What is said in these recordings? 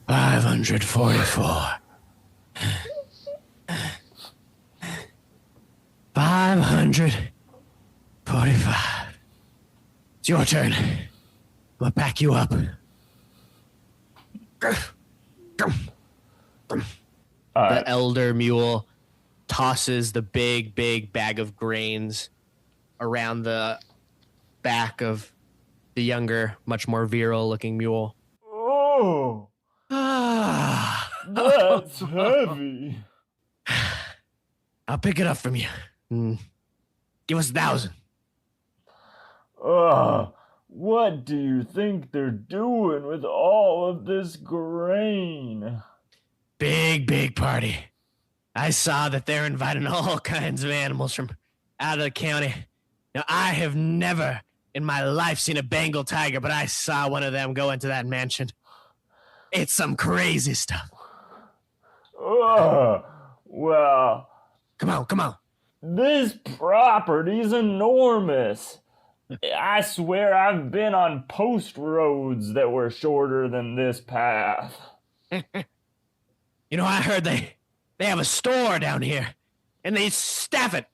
544. 545. It's your turn. I'm gonna pack you up. The elder mule tosses the big bag of grains around the back of the younger, much more virile-looking mule. Oh, that's heavy. I'll pick it up from you. Give us 1,000. What do you think they're doing with all of this grain? Big party. I saw that they're inviting all kinds of animals from out of the county. Now, I have never in my life seen a Bengal tiger, but I saw one of them go into that mansion. It's some crazy stuff. Well, Come on. this property's enormous. I swear I've been on post roads that were shorter than this path. You know, I heard they have a store down here, and they staff it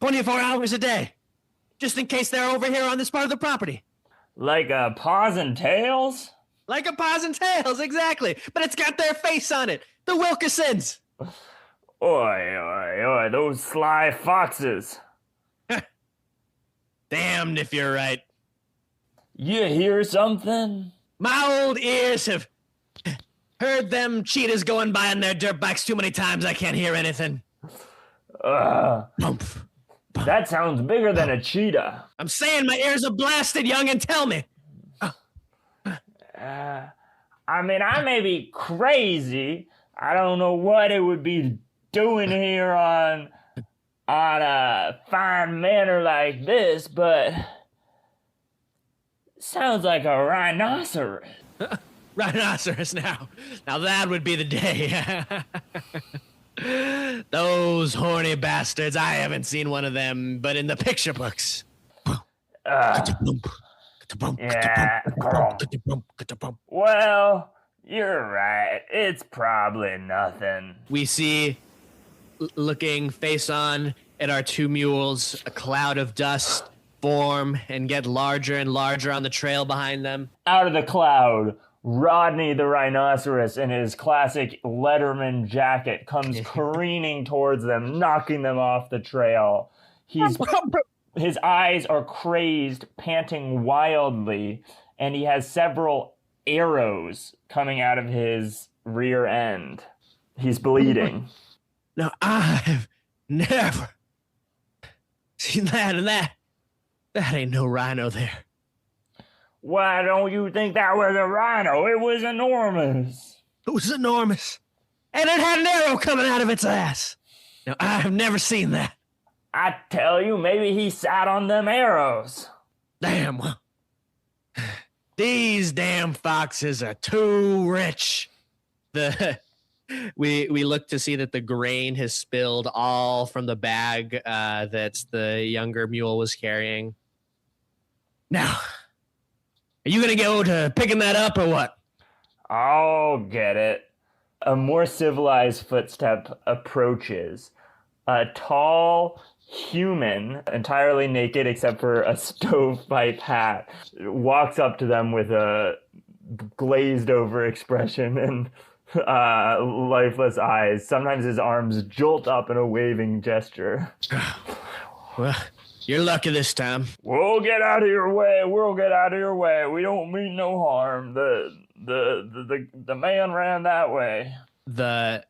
24 hours a day, just in case they're over here on this part of the property. Like a Paws and Tails? Like a Paws and Tails, exactly. But it's got their face on it. The Wilkersons. Oi, those sly foxes. Damned if you're right. You hear something? My old ears have heard them cheetahs going by on their dirt bikes too many times. I can't hear anything. That sounds bigger than a cheetah. I'm saying my ears are blasted, young, and tell me. I mean, I may be crazy. I don't know what it would be doing here on a fine manor like this, but sounds like a rhinoceros. Rhinoceros now. Now that would be the day. Those horny bastards. I haven't seen one of them, but in the picture books. Yeah. Well, you're right. It's probably nothing. We see, looking face on at our two mules, a cloud of dust form and get larger and larger on the trail behind them. Out of the cloud, Rodney the rhinoceros in his classic Letterman jacket comes careening towards them, knocking them off the trail. His eyes are crazed, panting wildly, and he has several arrows coming out of his rear end. He's bleeding. Now, I've never seen that, and that ain't no rhino there. Why don't you think that was a rhino? It was enormous. It was enormous. And it had an arrow coming out of its ass. Now, I've never seen that. I tell you, maybe he sat on them arrows. Damn, well, these damn foxes are too rich. We look to see that the grain has spilled all from the bag that the younger mule was carrying. Now, are you going to go to picking that up or what? I'll get it. A more civilized footstep approaches. A tall human, entirely naked except for a stovepipe hat, walks up to them with a glazed over expression and lifeless eyes. Sometimes his arms jolt up in a waving gesture. Well, you're lucky this time. We'll get out of your way. We'll get out of your way. We don't mean no harm. The man ran that way. The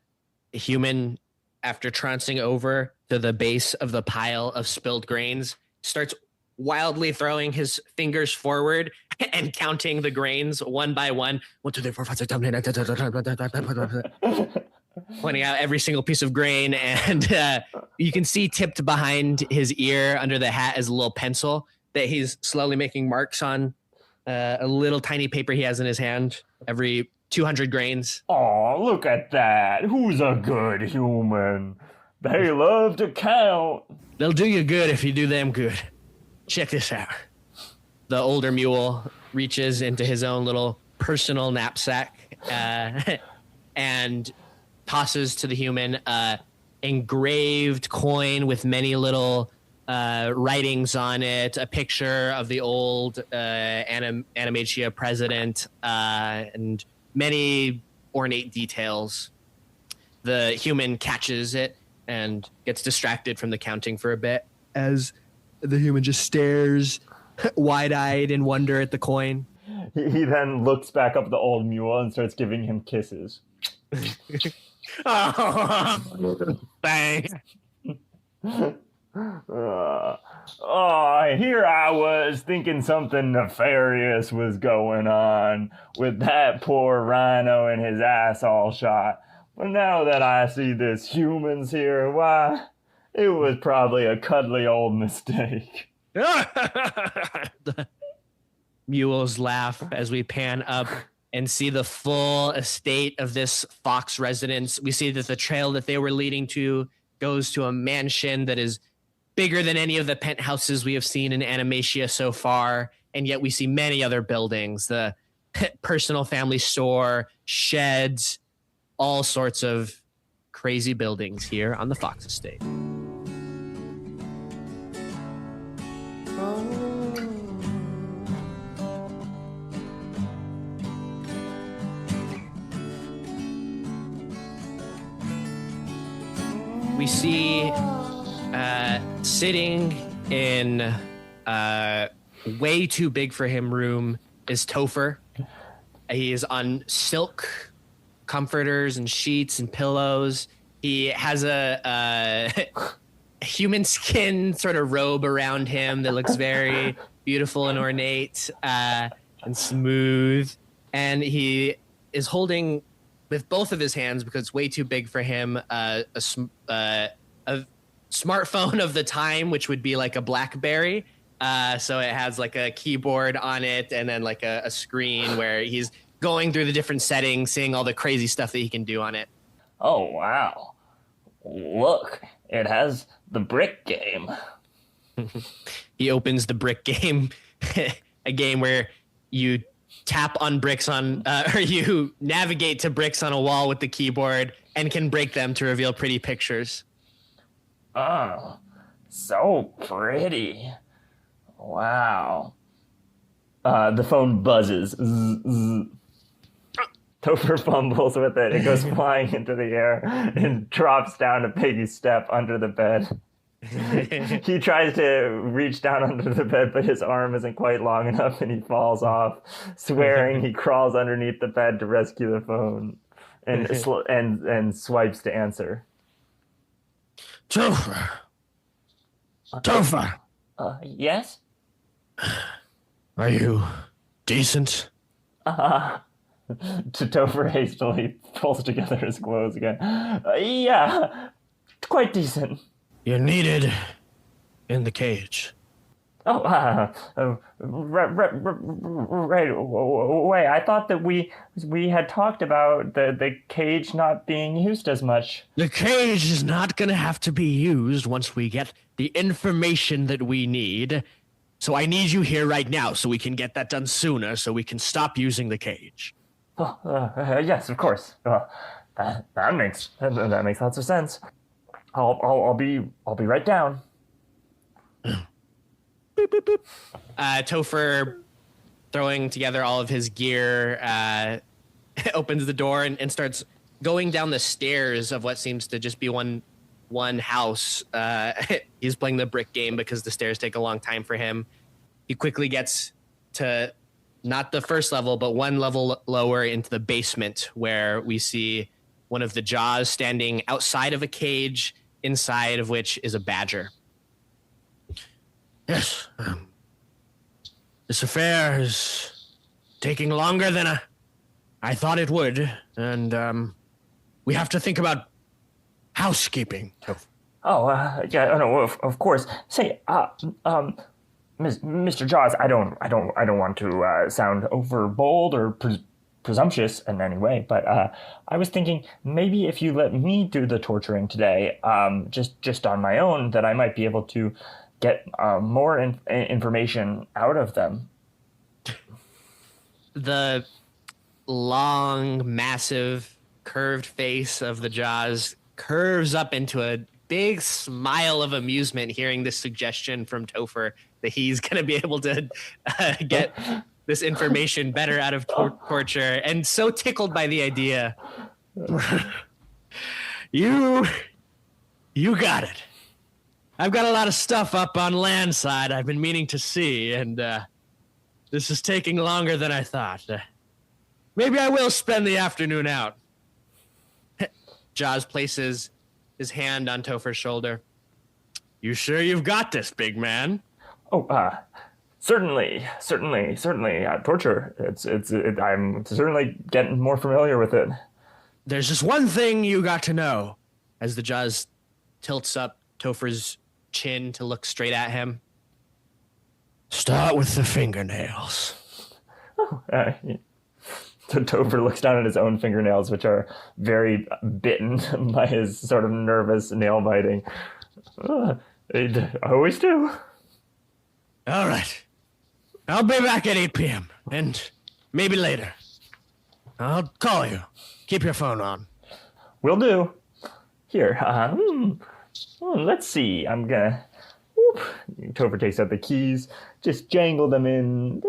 human, after trouncing over to the base of the pile of spilled grains, starts wildly throwing his fingers forward and counting the grains one by one. 1, 2, 3, 4, 5, 6, 7, 8, 9, pointing out every single piece of grain. And you can see tipped behind his ear under the hat is a little pencil that he's slowly making marks on a little tiny paper he has in his hand every 200 grains. Oh, look at that. Who's a good human? They love to count. They'll do you good if you do them good. Check this out. The older mule reaches into his own little personal knapsack and tosses to the human engraved coin with many little writings on it, a picture of the old Animatia president, and many ornate details. The human catches it and gets distracted from the counting for a bit as the human just stares wide-eyed in wonder at the coin. He then looks back up at the old mule and starts giving him kisses. Oh, thanks. Here I was thinking something nefarious was going on with that poor rhino and his ass all shot. But now that I see this humans here, why, it was probably a cuddly old mistake. The mules laugh as we pan up and see the full estate of this fox residence. We see that the trail that they were leading to goes to a mansion that is bigger than any of the penthouses we have seen in Animatia so far. And yet we see many other buildings, the personal family store, sheds, all sorts of crazy buildings here on the Fox estate. We see sitting in way too big for him room is Topher. He is on silk comforters and sheets and pillows. He has a human skin sort of robe around him that looks very beautiful and ornate and smooth. And he is holding with both of his hands, because it's way too big for him, a smartphone of the time, which would be like a BlackBerry. So it has like a keyboard on it and then like a screen where he's going through the different settings, seeing all the crazy stuff that he can do on it. Oh, wow. Look, it has the brick game. He opens the brick game, a game where you tap on bricks or you navigate to bricks on a wall with the keyboard and can break them to reveal pretty pictures. Oh, so pretty. Wow. The phone buzzes. Zzz, zzz. Topher fumbles with it. It goes flying into the air and drops down to Peggy's step under the bed. He tries to reach down under the bed, but his arm isn't quite long enough and he falls off. Swearing, he crawls underneath the bed to rescue the phone and swipes to answer. Topher. Topher. Yes? Are you decent? Topher hastily pulls together his clothes again. Yeah, quite decent. You're needed in the cage. Oh, right. Wait, I thought that we had talked about the cage not being used as much. The cage is not going to have to be used once we get the information that we need. So I need you here right now so we can get that done sooner so we can stop using the cage. Yes, of course. That makes lots of sense. I'll be right down. Boop, boop, boop. Topher, throwing together all of his gear, opens the door and starts going down the stairs of what seems to just be one house. He's playing the brick game because the stairs take a long time for him. He quickly gets to not the first level, but one level lower into the basement, where we see one of the jaws standing outside of a cage, inside of which is a badger. Yes, this affair is taking longer than I thought it would, and we have to think about housekeeping. Oh, yeah, no, of course. Say, Mr. Jaws, I don't want to sound overbold or presumptuous in any way, but I was thinking maybe if you let me do the torturing today, just on my own, that I might be able to get more information out of them. The long, massive curved face of the Jaws curves up into a big smile of amusement hearing this suggestion from Topher that he's going to be able to get this information better out of torture, and so tickled by the idea. You got it. I've got a lot of stuff up on land side I've been meaning to see, and this is taking longer than I thought. Maybe I will spend the afternoon out. Jaws places his hand on Topher's shoulder. You sure you've got this, big man? Oh, certainly. Torture. I'm certainly getting more familiar with it. There's just one thing you got to know. As the Jaws tilts up Topher's chin to look straight at him. Start with the fingernails. Oh, So Topher looks down at his own fingernails, which are very bitten by his sort of nervous nail biting. I always do. All right. I'll be back at 8 p.m. and maybe later. I'll call you. Keep your phone on. Will do. Here, let's see. I'm gonna... Whoop. Topher takes out the keys, just jangle them in,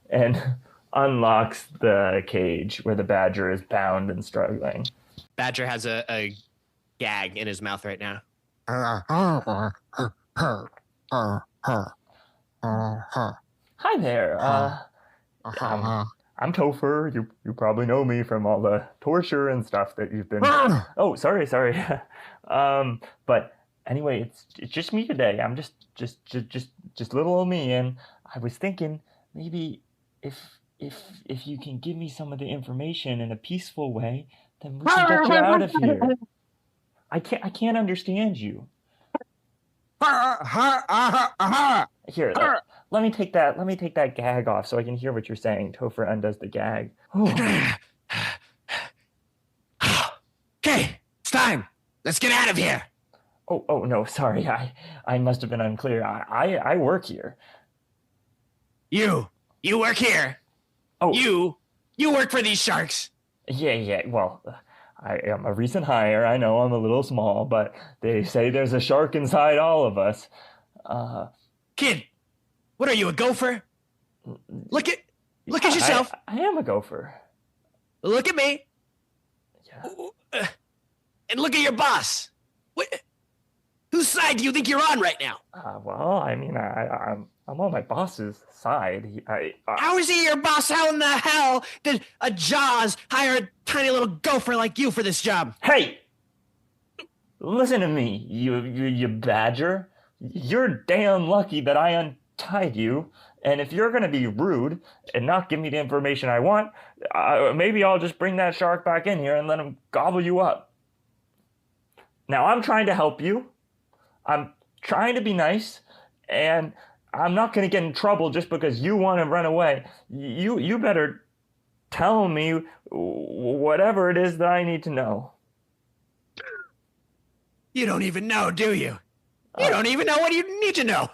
and unlocks the cage where the badger is bound and struggling. Badger has a gag in his mouth right now. Hi there. I'm Topher. You probably know me from all the torture and stuff that you've been... Oh, sorry. But anyway, it's just me today. I'm just little old me, and I was thinking maybe if you can give me some of the information in a peaceful way, then we can get you out of here. I can't understand you. Here, let me take that gag off so I can hear what you're saying. Topher undoes the gag. Okay, it's time. Let's get out of here. Oh no, sorry. I must have been unclear. I work here. You work here. Oh, you work for these sharks. Yeah. Well, I am a recent hire. I know I'm a little small, but they say there's a shark inside all of us. Kid, what are you, a gopher? Look at yourself. I am a gopher. Look at me. Yeah. And look at your boss. Whose side do you think you're on right now? Well, I mean, I'm on my boss's side. How is he your boss? How in the hell did a Jaws hire a tiny little gopher like you for this job? Hey! Listen to me, you badger. You're damn lucky that I untied you. And if you're going to be rude and not give me the information I want, maybe I'll just bring that shark back in here and let him gobble you up. Now, I'm trying to help you. I'm trying to be nice. And I'm not going to get in trouble just because you want to run away. You better tell me whatever it is that I need to know. You don't even know, do you? You don't even know what you need to know.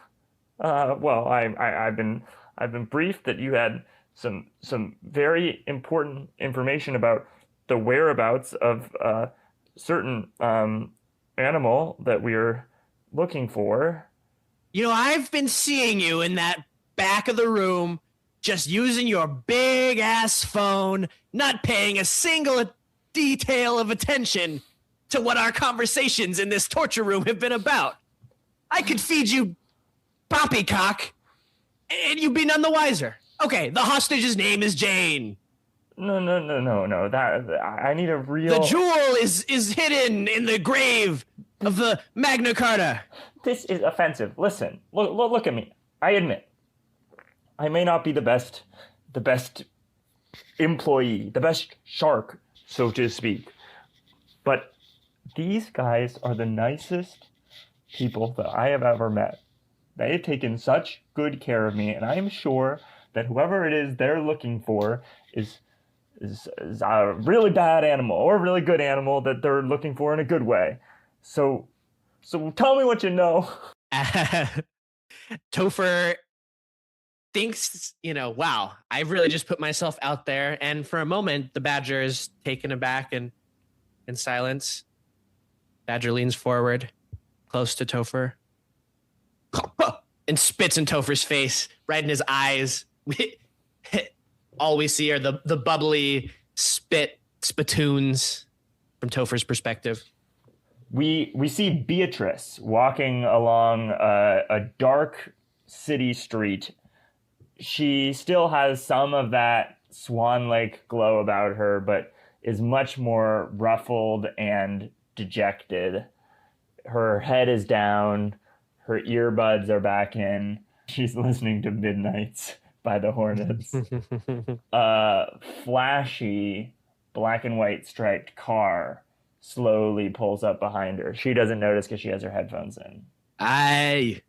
Well, I've been briefed that you had some very important information about the whereabouts of certain animal that we're looking for. You know, I've been seeing you in that back of the room, just using your big ass phone, not paying a single detail of attention to what our conversations in this torture room have been about. I could feed you poppycock, and you'd be none the wiser. Okay, the hostage's name is Jane. No. That I need a real... The jewel is hidden in the grave of the Magna Carta. This is offensive. Listen, look at me. I admit, I may not be the best employee, the best shark, so to speak. But these guys are the nicest people that I have ever met. They have taken such good care of me, and I am sure that whoever it is they're looking for is a really bad animal or a really good animal that they're looking for in a good way. So tell me what you know. Topher thinks, wow, I really just put myself out there. And for a moment, the badger is taken aback and in silence. Badger leans forward, close to Topher, and spits in Topher's face, right in his eyes. All we see are the bubbly spittoons from Topher's perspective. We see Beatrice walking along a dark city street. She still has some of that swan-like glow about her, but is much more ruffled and dejected. Her head is down. Her earbuds are back in. She's listening to Midnights by the Hornets. A flashy black and white striped car slowly pulls up behind her. She doesn't notice because she has her headphones in. Ayo.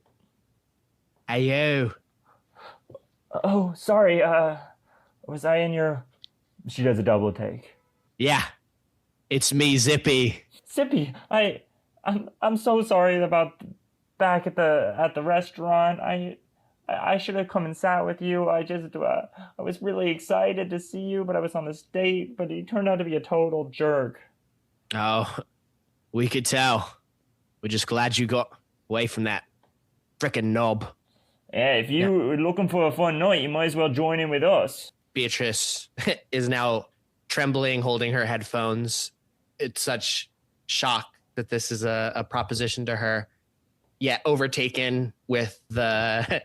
Oh, sorry. Was I in your... She does a double take. Yeah, it's me, Zippy. Zippy, I'm so sorry about back at the restaurant. I should have come and sat with you. I was really excited to see you, but I was on this date, but he turned out to be a total jerk. Oh, we could tell. We're just glad you got away from that frickin' knob. Yeah, if you were looking for a fun night, you might as well join in with us. Beatrice is now trembling, holding her headphones. It's such shock that this is a proposition to her, yet overtaken with the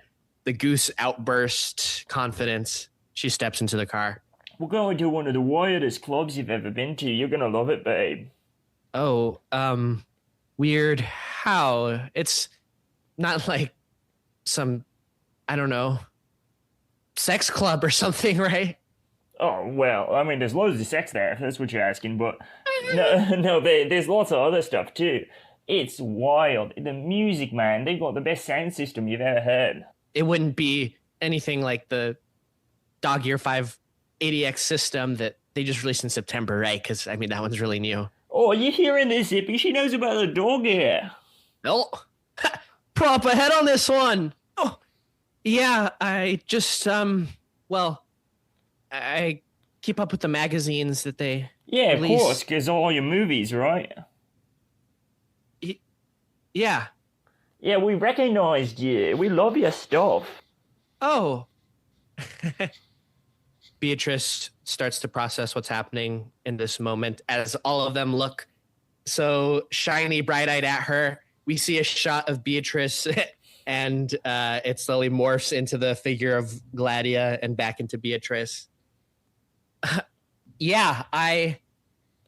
goose outburst confidence. She steps into the car. We're going to one of the wildest clubs you've ever been to. You're gonna love it, babe. Oh, weird. How? It's not like some, I don't know, sex club or something, right? Oh, well, I mean, there's loads of sex there, if that's what you're asking, but no, there's lots of other stuff too. It's wild. The music, man, they've got the best sound system you've ever heard. It wouldn't be anything like the Dog Ear 5 ADX system that they just released in September, right? Because, I mean, that one's really new. Oh, you hearing this, Zippy? She knows about the dog ear. Oh, prop ahead on this one. Oh, yeah, I just, I keep up with the magazines that they release. Of course, because all your movies, right? Yeah. Yeah, we recognized you. We love your stuff. Oh. Beatrice starts to process what's happening in this moment as all of them look so shiny, bright-eyed at her. We see a shot of Beatrice and it slowly morphs into the figure of Gladia and back into Beatrice. Yeah, I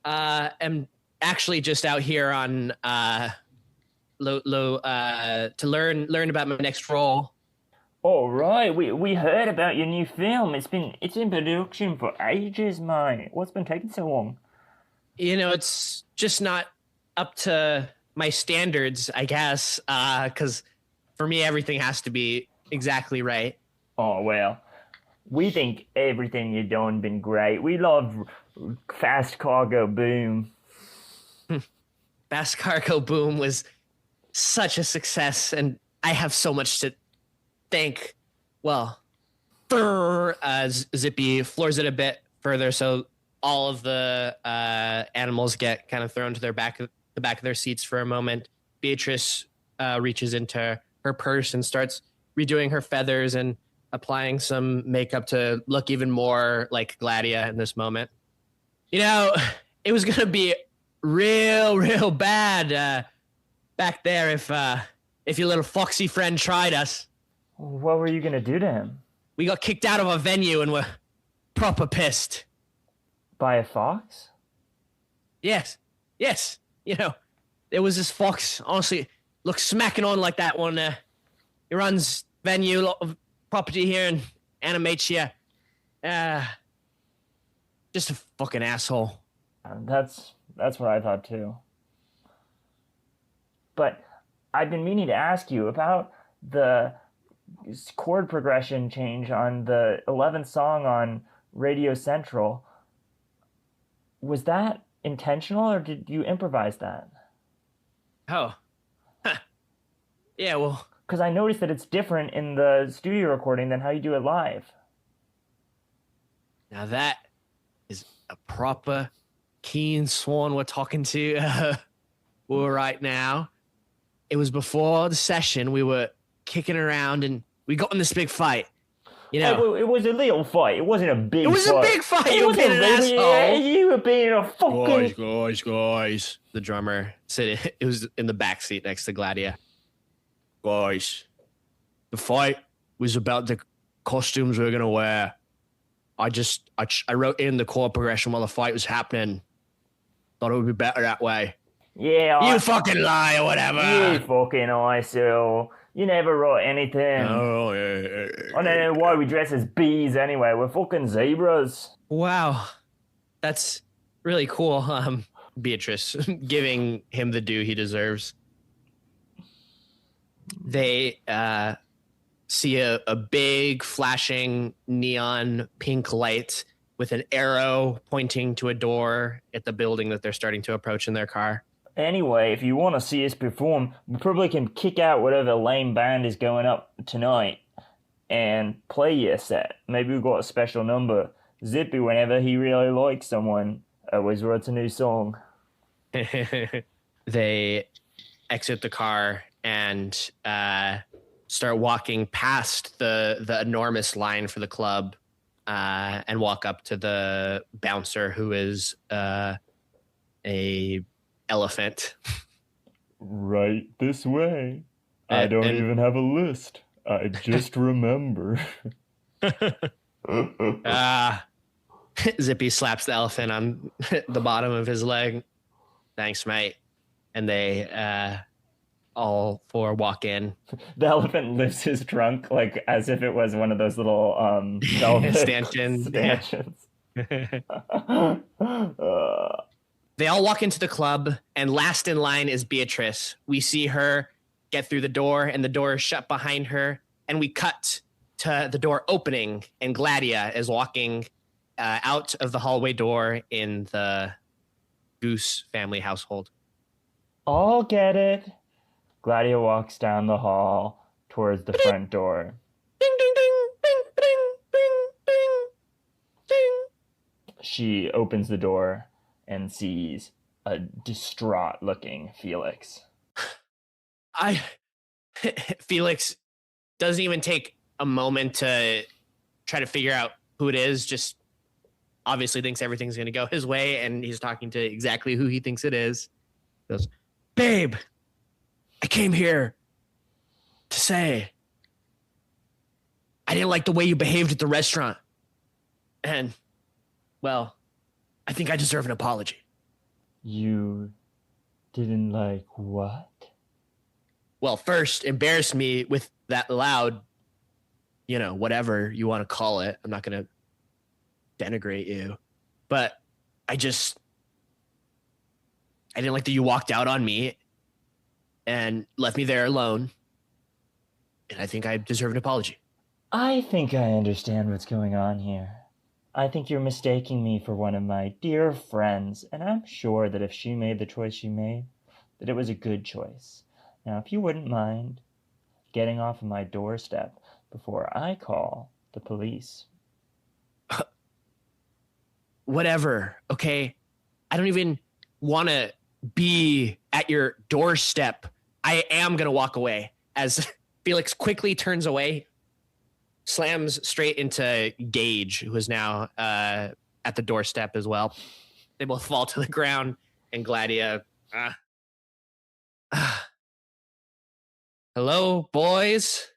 am actually just out here on to learn about my next role. All right, we heard about your new film. It's in production for ages, mate. What's been taking so long? It's just not up to my standards, I guess, because for me, everything has to be exactly right. Oh, well, we think everything you've done been great. We love Fast Cargo Boom. Fast Cargo Boom was such a success, and I have so much to thank. Well, Zippy floors it a bit further, so all of the animals get kind of thrown to the back of their seats for a moment. Beatrice reaches into her purse and starts redoing her feathers and applying some makeup to look even more like Gladia in this moment. It was gonna be real bad back there if your little foxy friend tried us. What were you gonna do to him? We got kicked out of a venue and we're proper pissed. By a fox? Yes. There was this fox, honestly, looks smacking on like that one. He runs venue, lot of property here in Animatia. Just a fucking asshole. That's what I thought too. But I've been meaning to ask you about the chord progression change on the 11th song on Radio Central. Was that intentional or did you improvise that? Oh. Yeah, well, Because I noticed that it's different in the studio recording than how you do it live. Now that is a proper keen swan we're talking to right now. It was before the session. We were kicking around and we got in this big fight. You know, It was a little fight. It wasn't a big it was fight. a big fight. It You were being wasn't an asshole. You were being a fucking... Guys. The drummer said it was in the back seat next to Gladia. Guys, the fight was about the costumes we were gonna wear. I wrote in the chord progression while the fight was happening. Thought it would be better that way. Yeah, You fucking lie or whatever. You fucking ISIL. You never wrote anything. Oh, yeah. I don't know why we dress as bees anyway. We're fucking zebras. Wow. That's really cool. Beatrice, giving him the due he deserves. They see a big flashing neon pink light with an arrow pointing to a door at the building that they're starting to approach in their car. Anyway, if you want to see us perform, we probably can kick out whatever lame band is going up tonight and play your set. Maybe we've got a special number. Zippy, whenever he really likes someone, always writes a new song. They exit the car and start walking past the enormous line for the club and walk up to the bouncer, who is a elephant. Right this way. I don't even have a list. I just remember. Zippy slaps the elephant on the bottom of his leg. Thanks, mate. And they all four walk in. The elephant lifts his trunk like as if it was one of those little stanchions. They all walk into the club, and last in line is Beatrice. We see her get through the door, and the door is shut behind her, and we cut to the door opening, and Gladia is walking out of the hallway door in the Goose family household. I'll get it. Gladia walks down the hall towards the front door. Ding, ding, ding, ding, ding, ding, ding, ding. She opens the door and sees a distraught-looking Felix. Felix doesn't even take a moment to try to figure out who it is, just obviously thinks everything's going to go his way, and he's talking to exactly who he thinks it is. He goes, babe, I came here to say I didn't like the way you behaved at the restaurant. And, well, I think I deserve an apology. You didn't like what? Well, first, embarrass me with that loud, whatever you want to call it. I'm not going to denigrate you. But I didn't like that you walked out on me and left me there alone. And I think I deserve an apology. I think I understand what's going on here. I think you're mistaking me for one of my dear friends, and I'm sure that if she made the choice she made, that it was a good choice. Now, if you wouldn't mind getting off of my doorstep before I call the police. Whatever, okay? I don't even want to be at your doorstep. I am going to walk away as Felix quickly turns away, slams straight into Gage, who is now at the doorstep as well. They both fall to the ground, and Gladia... Hello, boys?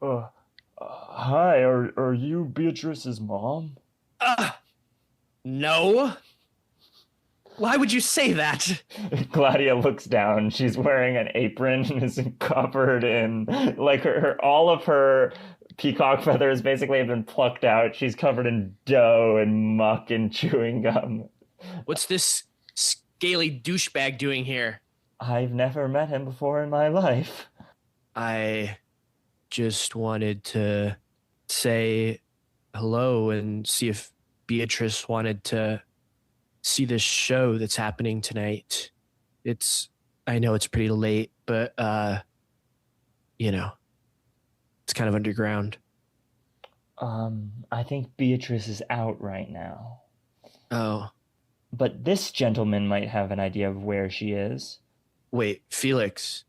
Hi, are you Beatrice's mom? No. Why would you say that? Gladia looks down. She's wearing an apron and is covered in, like, all of her peacock feathers basically have been plucked out. She's covered in dough and muck and chewing gum. What's this scaly douchebag doing here? I've never met him before in my life. I just wanted to say hello and see if Beatrice wanted to see this show that's happening tonight. I know it's pretty late, but it's kind of underground. I think Beatrice is out right now. Oh, But this gentleman might have an idea of where she is. wait, Felix.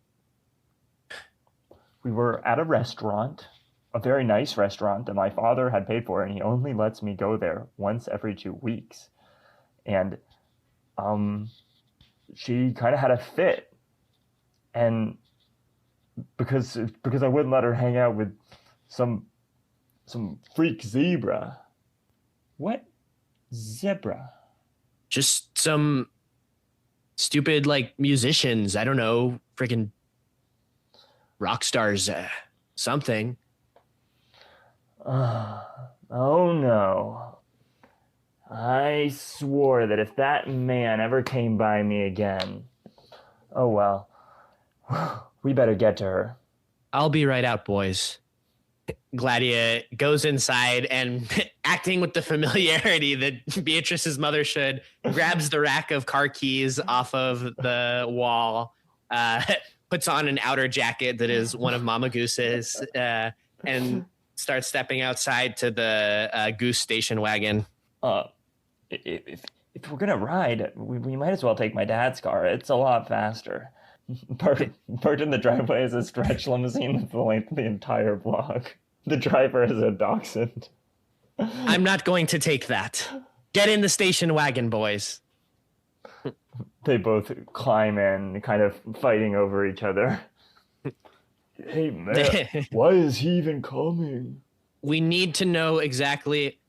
We were at a restaurant, a very nice restaurant that my father had paid for, and he only lets me go there once every 2 weeks. And she kind of had a fit, and because I wouldn't let her hang out with some freak zebra. What zebra? Just some stupid like musicians. I don't know, freaking rock stars, something. Oh no. I swore that if that man ever came by me again, oh well, we better get to her. I'll be right out, boys. Gladia goes inside and, acting with the familiarity that Beatrice's mother should, grabs the rack of car keys off of the wall, puts on an outer jacket that is one of Mama Goose's, and starts stepping outside to the Goose station wagon. If we're gonna ride, we might as well take my dad's car. It's a lot faster. Parked in the driveway is a stretch limousine that's the length of the entire block. The driver is a dachshund. I'm not going to take that. Get in the station wagon, boys. They both climb in, kind of fighting over each other. Hey, man, why is he even coming? We need to know exactly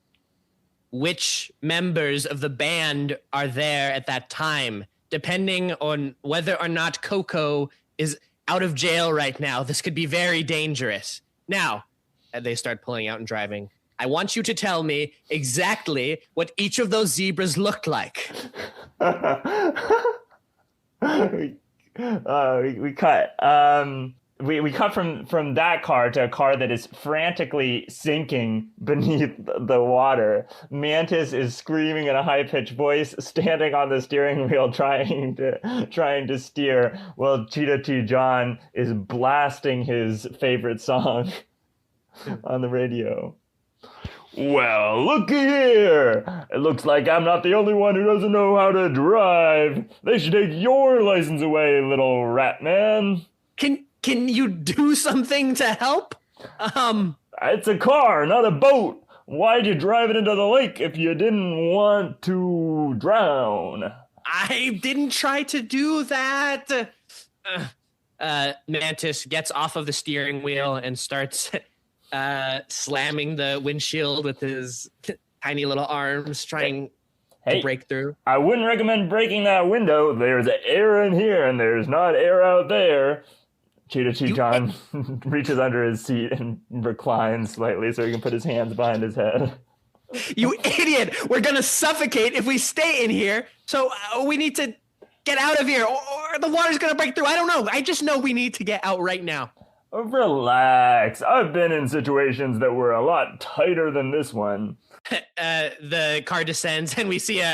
which members of the band are there at that time. Depending on whether or not Coco is out of jail right now, this could be very dangerous. Now, they start pulling out and driving. I want you to tell me exactly what each of those zebras looked like. We cut. We cut from that car to a car that is frantically sinking beneath the water. Mantis is screaming in a high-pitched voice, standing on the steering wheel, trying to steer, while Cheetah T. John is blasting his favorite song on the radio. Well, looky here! It looks like I'm not the only one who doesn't know how to drive. They should take your license away, little rat man. Can you do something to help? It's a car, not a boat. Why'd you drive it into the lake if you didn't want to drown? I didn't try to do that. Mantis gets off of the steering wheel and starts slamming the windshield with his tiny little arms, trying to break through. I wouldn't recommend breaking that window. There's air in here and there's not air out there. Cheetah T. John reaches under his seat and reclines slightly so he can put his hands behind his head. You idiot! We're gonna suffocate if we stay in here, so we need to get out of here, or the water's gonna break through. I don't know. I just know we need to get out right now. Relax. I've been in situations that were a lot tighter than this one. The car descends, and we see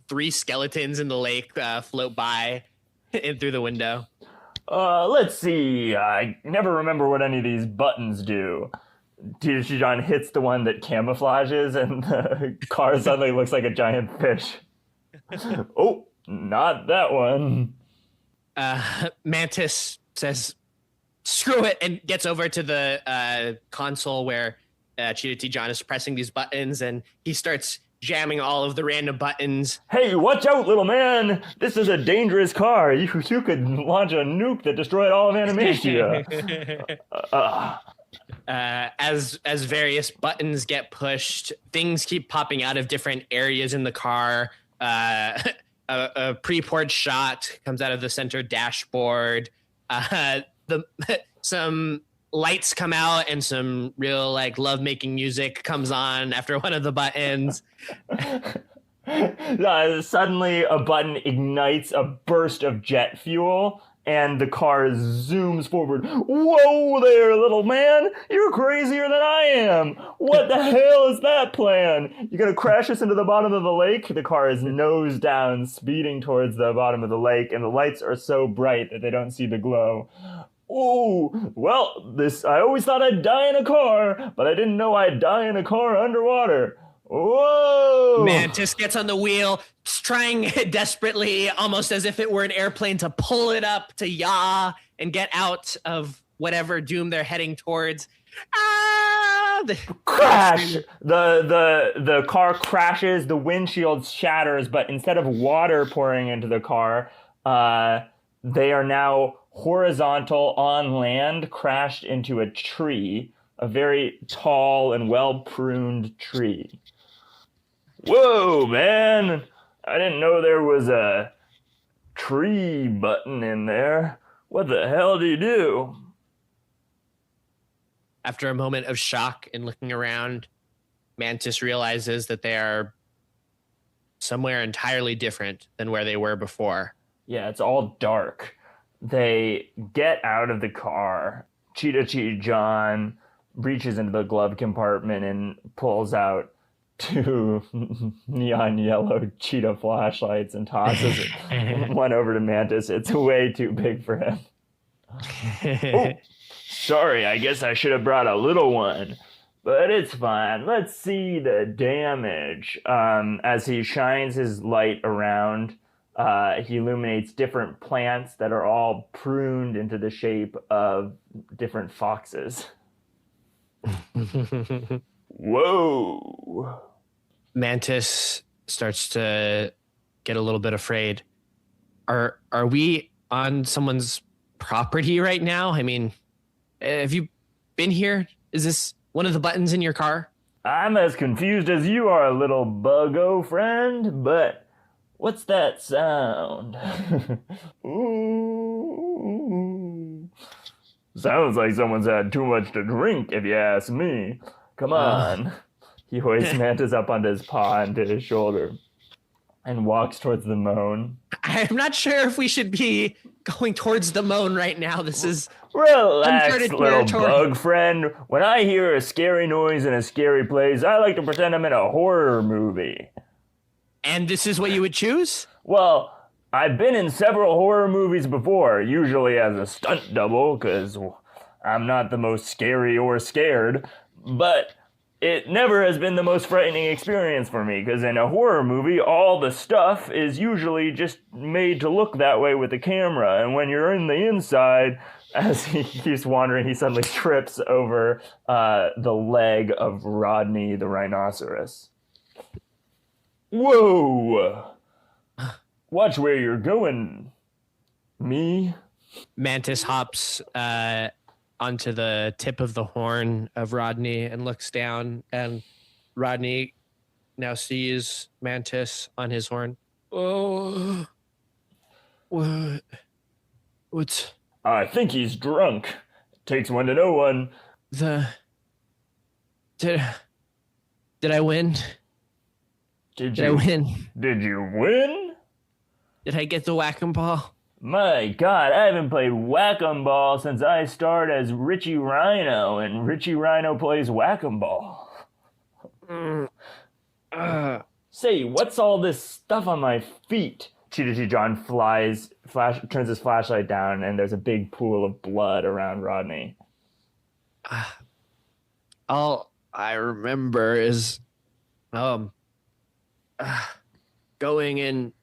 3 skeletons in the lake float by in through the window. Let's see. I never remember what any of these buttons do. Cheetah T. John hits the one that camouflages, and the car suddenly looks like a giant fish. Oh, not that one. Mantis says, screw it, and gets over to the console where Cheetah T. John is pressing these buttons, and he starts jamming all of the random buttons. Hey, watch out, little man! This is a dangerous car. You could launch a nuke that destroyed all of Animatia. As various buttons get pushed, things keep popping out of different areas in the car. A pre-port shot comes out of the center dashboard. Some lights come out and some real like love-making music comes on after one of the buttons. Suddenly a button ignites a burst of jet fuel and the car zooms forward. Whoa there, little man! You're crazier than I am! What the hell is that plan? You're gonna crash us into the bottom of the lake? The car is nose down, speeding towards the bottom of the lake, and the lights are so bright that they don't see the glow. Oh, well, I always thought I'd die in a car, but I didn't know I'd die in a car underwater. Whoa! Mantis gets on the wheel, trying desperately, almost as if it were an airplane, to pull it up to yaw and get out of whatever doom they're heading towards. Ah! Crash! The car crashes, the windshield shatters, but instead of water pouring into the car, they are now horizontal on land, crashed into a tree, a very tall and well-pruned tree. Whoa, man! I didn't know there was a tree button in there. What the hell do you do? After a moment of shock and looking around, Mantis realizes that they are somewhere entirely different than where they were before. Yeah, it's all dark. They get out of the car. Cheetah John reaches into the glove compartment and pulls out 2 neon yellow cheetah flashlights and tosses one over to Mantis. It's way too big for him. Oh, sorry, I guess I should have brought a little one. But it's fine. Let's see the damage. As he shines his light around, he illuminates different plants that are all pruned into the shape of different foxes. Whoa. Mantis starts to get a little bit afraid. Are we on someone's property right now? I mean, have you been here? Is this one of the buttons in your car? I'm as confused as you are, little buggo friend, but what's that sound? Ooh. Sounds like someone's had too much to drink, if you ask me. Come on. He hoists Mantis up onto his paw and to his shoulder and walks towards the moan. I'm not sure if we should be going towards the moan right now. This is relax, little territory. bug friend. When I hear a scary noise in a scary place, I like to pretend I'm in a horror movie. And this is what you would choose? Well, I've been in several horror movies before, usually as a stunt double, because I'm not the most scary or scared, but it never has been the most frightening experience for me, because in a horror movie, all the stuff is usually just made to look that way with the camera, and when you're in the inside, as he keeps wandering, he suddenly trips over the leg of Rodney the rhinoceros. Whoa! Watch where you're going, me. Mantis hops onto the tip of the horn of Rodney and looks down, and Rodney now sees Mantis on his horn. Oh, what's... I think he's drunk. Takes one to know one. Did I win? Did I win? Did you win? Did I get the whack-a-mole ball? My God, I haven't played whack-a-mole since I starred as Richie Rhino, and Richie Rhino plays whack-a-mole. Say, what's all this stuff on my feet? Cheetah John turns his flashlight down, and there's a big pool of blood around Rodney. All I remember is going and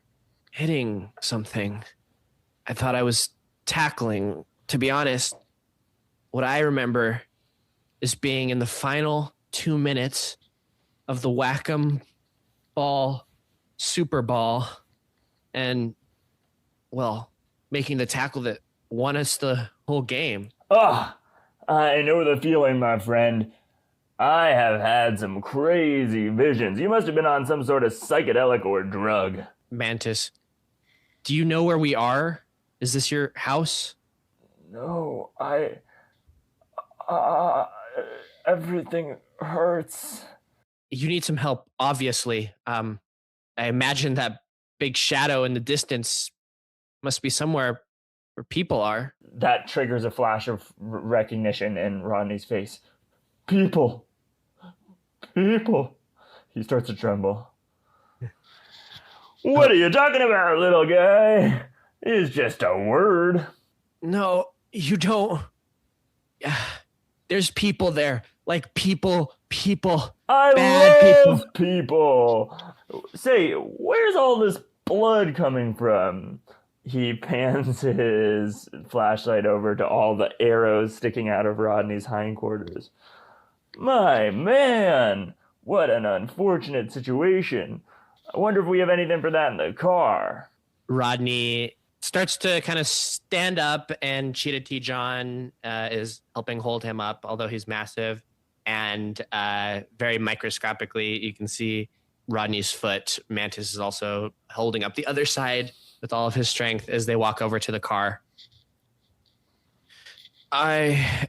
hitting something. I thought I was tackling. To be honest, what I remember is being in the final 2 minutes of the Whack-'em Ball Super Ball and, well, making the tackle that won us the whole game. I know the feeling, my friend. I have had some crazy visions. You must have been on some sort of psychedelic or drug. Mantis, do you know where we are? Is this your house? No, everything hurts. You need some help, obviously. I imagine that big shadow in the distance must be somewhere where people are. That triggers a flash of recognition in Rodney's face. People. He starts to tremble. What are you talking about, little guy? It's just a word. No, You don't. There's people there. Like people. I Bad love people. people. Say, where's all this blood coming from? He pans his flashlight over to all the arrows sticking out of Rodney's hindquarters. My man, what an unfortunate situation. I wonder if we have anything for that in the car. Rodney starts to kind of stand up, and Cheetah T. John is helping hold him up, although he's massive. And very microscopically, you can see Rodney's foot. Mantis is also holding up the other side with all of his strength as they walk over to the car. I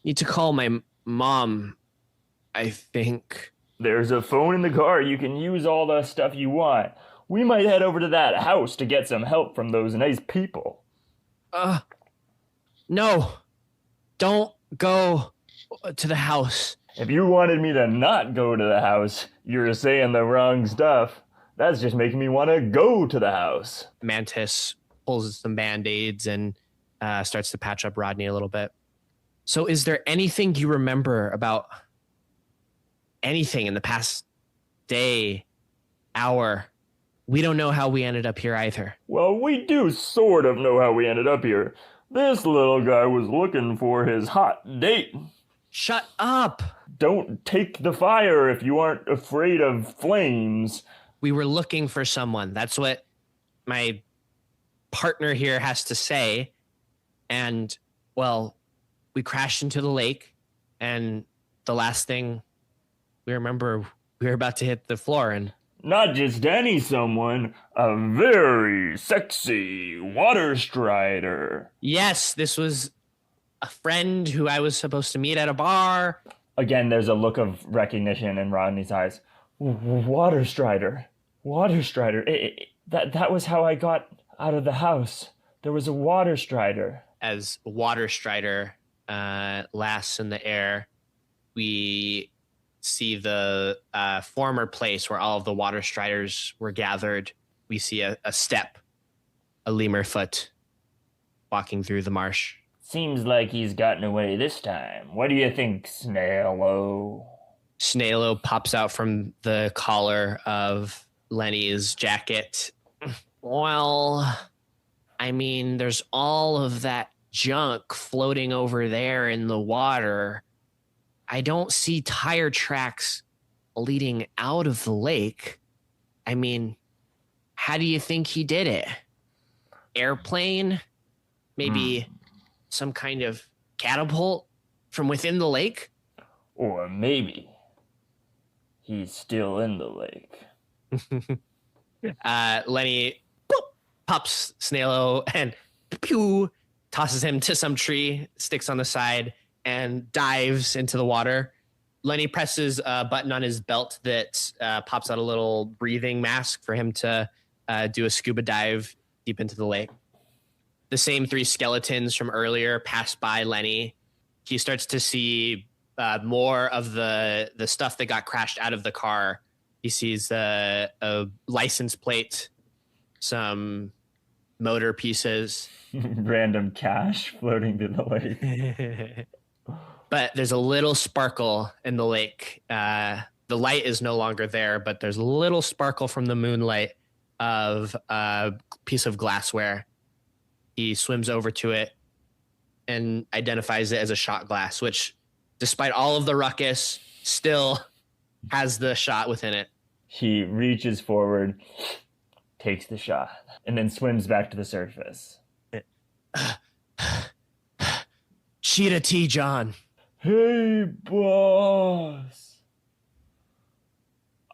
need to call my mom, I think. There's a phone in the car. You can use all the stuff you want. We might head over to that house to get some help from those nice people. No. Don't go to the house. If you wanted me to not go to the house, you're saying the wrong stuff. That's just making me want to go to the house. Mantis pulls some Band-Aids and starts to patch up Rodney a little bit. So is there anything you remember about anything in the past day, hour? We don't know how we ended up here either. Well, we do sort of know how we ended up here. This little guy was looking for his hot date. Shut up! Don't take the fire if you aren't afraid of flames. We were looking for someone. That's what my partner here has to say. And, well, we crashed into the lake, and the last thing we remember, we were about to hit the floor, and not just any someone, a very sexy water strider. Yes, this was a friend who I was supposed to meet at a bar. Again, there's a look of recognition in Rodney's eyes. Water strider. Water strider. That was how I got out of the house. There was a water strider. As water strider lasts in the air, we see the former place where all of the water striders were gathered. We see a step, a lemur foot walking through the marsh. Seems like he's gotten away this time. What do you think, Snailo? Snailo pops out from the collar of Lenny's jacket. Well, I mean, there's all of that junk floating over there in the water. I don't see tire tracks leading out of the lake. I mean, how do you think he did it? Airplane? Maybe some kind of catapult from within the lake? Or maybe he's still in the lake. Lenny pops Snailo and pew, tosses him to some tree, sticks on the side, and dives into the water. Lenny presses a button on his belt that pops out a little breathing mask for him to do a scuba dive deep into the lake. The same three skeletons from earlier pass by Lenny. He starts to see more of the stuff that got crashed out of the car. He sees a license plate, some motor pieces. Random cash floating through the lake. But there's a little sparkle in the lake. The light is no longer there, but there's a little sparkle from the moonlight of a piece of glassware. He swims over to it and identifies it as a shot glass, which, despite all of the ruckus, still has the shot within it. He reaches forward, takes the shot, and then swims back to the surface. Cheetah T. John. Hey, boss.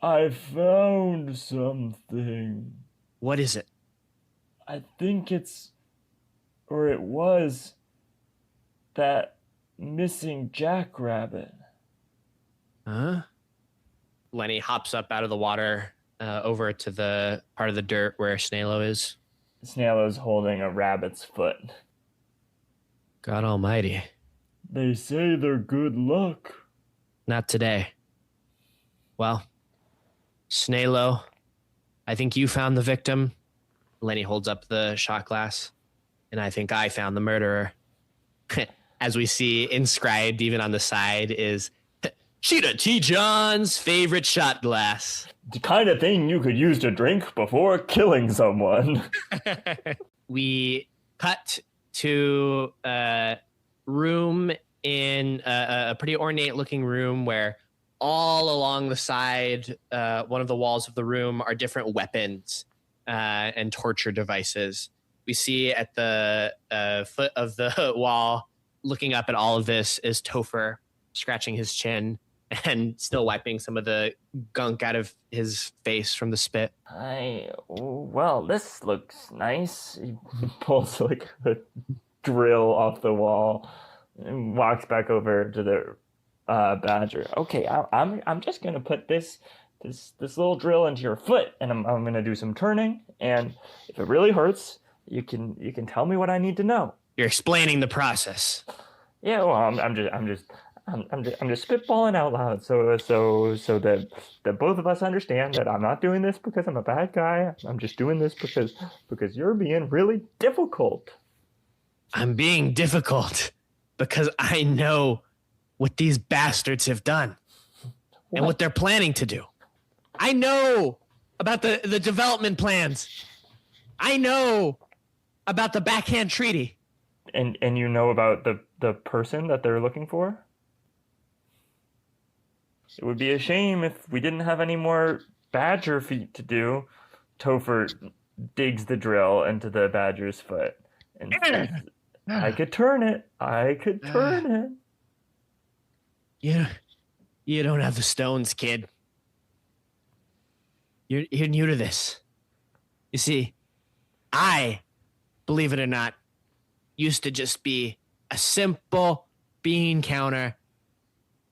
I found something. What is it? I think it was, that missing jackrabbit. Huh? Lenny hops up out of the water over to the part of the dirt where Snailo is. Snailo's holding a rabbit's foot. God almighty. They say they're good luck. Not today. Well, Snailo, I think you found the victim. Lenny holds up the shot glass. and I think I found the murderer. As we see inscribed even on the side is Cheetah T. John's favorite shot glass. The kind of thing you could use to drink before killing someone. We cut to a room in a pretty ornate looking room where all along the side, one of the walls of the room are different weapons and torture devices. We see at the foot of the wall, looking up at all of this, is Topher scratching his chin and still wiping some of the gunk out of his face from the spit. Well, this looks nice. He pulls like a drill off the wall and walks back over to the badger. Okay, I'm just gonna put this little drill into your foot, and I'm gonna do some turning. And if it really hurts, you can tell me what I need to know. You're explaining the process. Yeah, well, I'm just spitballing out loud so that both of us understand that I'm not doing this because I'm a bad guy. I'm just doing this because you're being really difficult. I'm being difficult because I know what these bastards have done and what they're planning to do. I know about the development plans. I know about the backhand treaty. And you know about the person that they're looking for? It would be a shame if we didn't have any more badger feet to do. Topher digs the drill into the badger's foot and says, I could turn it. I could turn it. You don't have the stones, kid. You're new to this. You see, I, believe it or not, used to just be a simple bean counter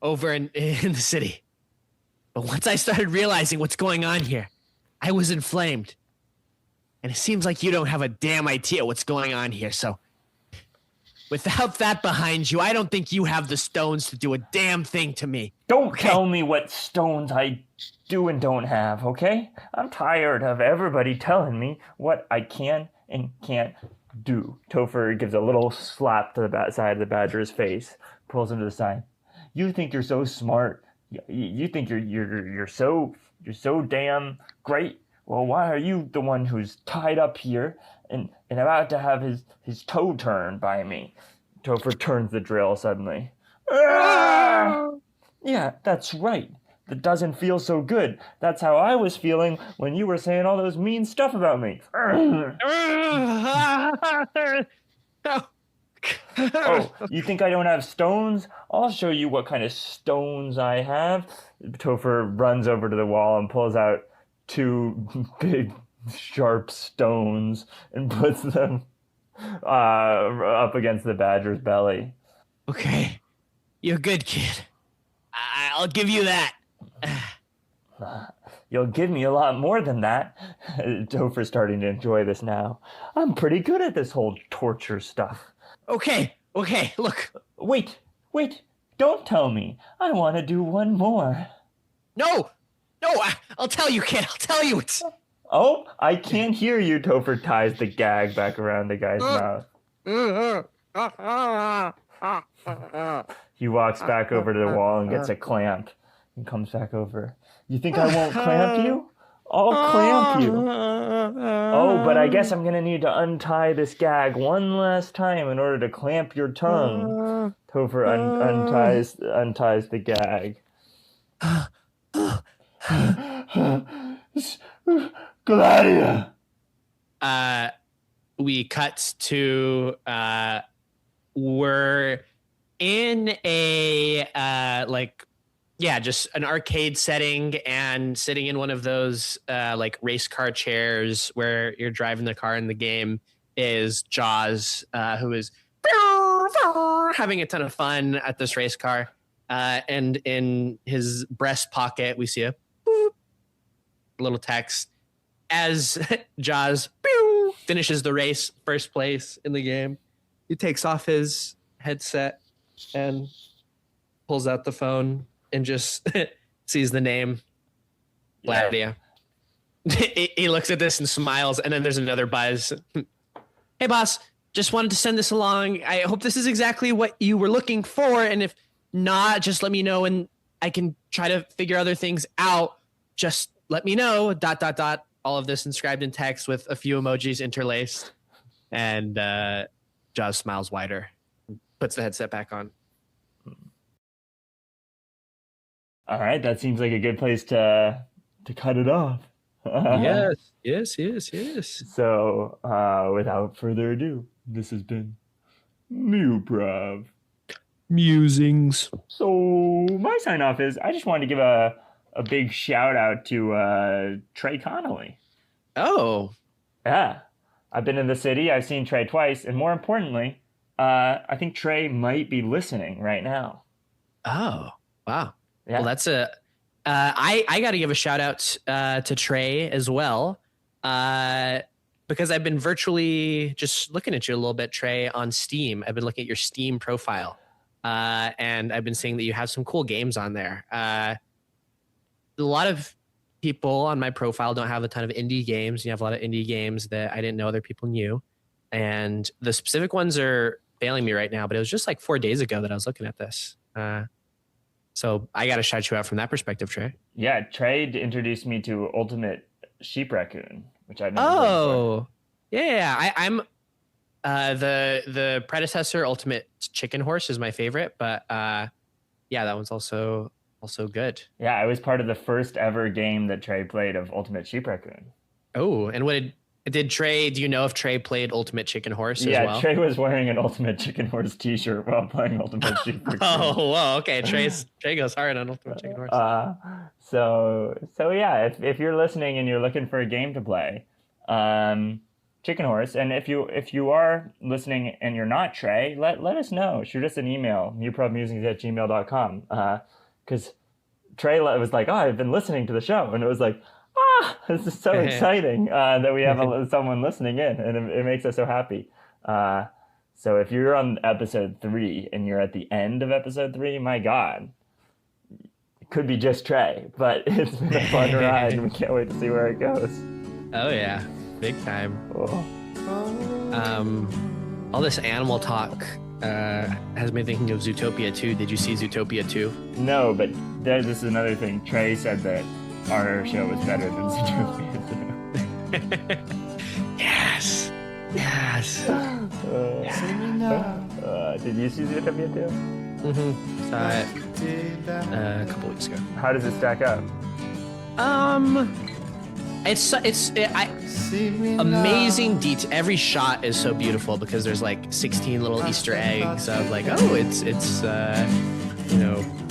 over in the city. But once I started realizing what's going on here, I was inflamed. And it seems like you don't have a damn idea what's going on here. So without that behind you, I don't think you have the stones to do a damn thing to me. Don't tell me what stones I do and don't have, okay? I'm tired of everybody telling me what I can and can't do. Topher gives a little slap to the side of the badger's face, pulls him to the side. You think you're so smart. You think you're so damn great. Well, why are you the one who's tied up here and about to have his toe turned by me? Topher turns the drill suddenly. Ah! Yeah, that's right. That doesn't feel so good. That's how I was feeling when you were saying all those mean stuff about me. Oh, you think I don't have stones? I'll show you what kind of stones I have. Topher runs over to the wall and pulls out 2 big, sharp stones and puts them up against the badger's belly. Okay, you're good, kid. I'll give you that. You'll give me a lot more than that. Topher's starting to enjoy this now. I'm pretty good at this whole torture stuff. Okay, look. Wait, don't tell me. I want to do one more. No, I'll tell you, kid. I'll tell you. It's... Oh, I can't hear you. Topher ties the gag back around the guy's mouth. He walks back over to the wall and gets a clamp and comes back over. You think I won't clamp you? I'll clamp you. Oh, but I guess I'm going to need to untie this gag one last time in order to clamp your tongue. Topher unties the gag. Gladia. We cut to we're in a just an arcade setting and sitting in one of those race car chairs where you're driving the car in the game is Jaws, who is having a ton of fun at this race car. And in his breast pocket, we see a boop, little text as Jaws finishes the race, first place in the game. He takes off his headset and pulls out the phone and just sees the name Gladia. Yeah. He looks at this and smiles, and then there's another buzz. Hey, boss, just wanted to send this along. I hope this is exactly what you were looking for. And if not, just let me know and I can try to figure other things out. Just let me know. ... All of this inscribed in text with a few emojis interlaced. And Jaws smiles wider, puts the headset back on. All right, that seems like a good place to cut it off. Yes. So, without further ado, this has been Muprov Musings. So my sign off is I just wanted to give a big shout out to Trey Connolly. Oh. Yeah. I've been in the city. I've seen Trey twice. And more importantly, I think Trey might be listening right now. Oh, wow. Yeah. Well, that's I got to give a shout out to Trey as well, because I've been virtually just looking at you a little bit, Trey, on Steam. I've been looking at your Steam profile, and I've been seeing that you have some cool games on there. A lot of people on my profile don't have a ton of indie games. You have a lot of indie games that I didn't know other people knew, and the specific ones are failing me right now. But it was just like 4 days ago that I was looking at this. So I got to shout you out from that perspective, Trey. Yeah, Trey introduced me to Ultimate Sheep Raccoon, which I've never played before. Oh, yeah. I'm the predecessor, Ultimate Chicken Horse, is my favorite, but yeah, that one's also good. Yeah, I was part of the first ever game that Trey played of Ultimate Sheep Raccoon. Oh, and what did Trey? Do you know if Trey played Ultimate Chicken Horse as well? Yeah, Trey was wearing an Ultimate Chicken Horse T-shirt while playing Ultimate Sheep Raccoon. Oh, well, okay. Trey goes hard on Ultimate Chicken Horse. So yeah, if you're listening and you're looking for a game to play, Chicken Horse, and if you are listening and you're not Trey, let us know. Shoot us an email, muprovmusings@gmail.com, because Trey was like, oh, I've been listening to the show, and it was like, this is so exciting that we have someone listening in, and it makes us so happy. So if you're on episode 3 and you're at the end of episode 3, my God, it could be just Trey, but it's been a fun ride, and we can't wait to see where it goes. Oh yeah, big time. Oh. All this animal talk has me thinking of Zootopia 2. Did you see Zootopia 2? No, but this is another thing. Trey said that our show was better than Zootopia 2. Yes. Did you see Zootopia 2? Mm-hmm. Saw it a couple weeks ago. How does it stack up? It's amazing detail. Every shot is so beautiful because there's like 16 little Easter eggs of like, oh, it's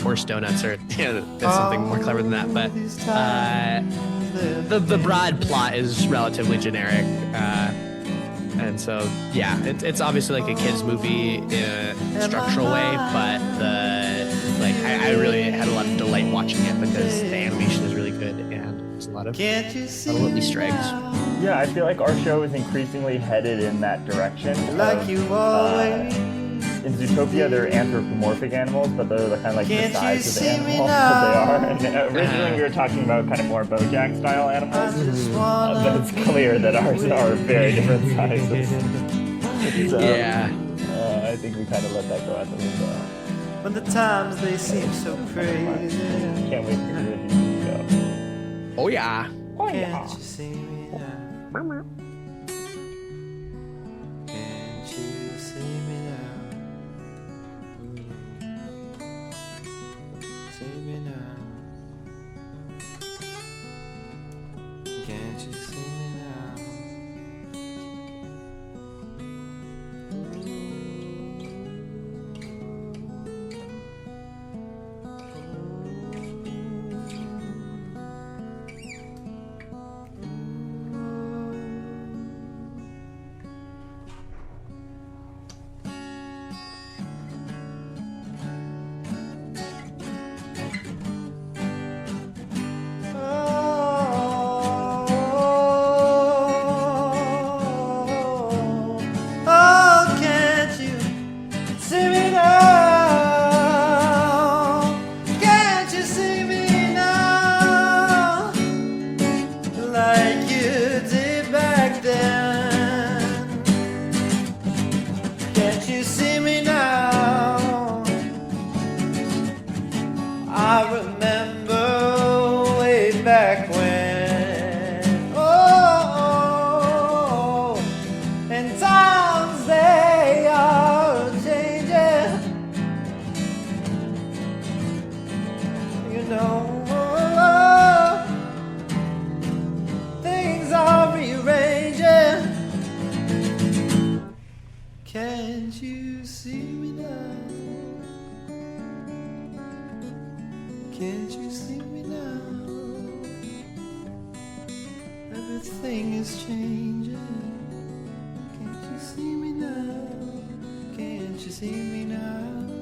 horse donuts, or it's something more clever than that. But the broad plot is relatively generic, and so yeah, it's obviously like a kids movie in a structural way, but I really had a lot of delight watching it because the animation is really good and there's a lot of little Easter eggs. Yeah, I feel like our show is increasingly headed in that direction. In Zootopia, they're anthropomorphic animals, but they're kind of like the size of the animals that they are. And originally, we were talking about kind of more BoJack-style animals, but it's clear that ours are very different sizes. So, yeah. I think we kind of let that go out the window. When the times they seem so crazy. Can't wait to hear you go. Oh yeah. Can't you see me now? Can't you see me now? See me now. Can't you see me now? know things are rearranging. Can't you see me now? Can't you see me now? Everything is changing. Can't you see me now? Can't you see me now?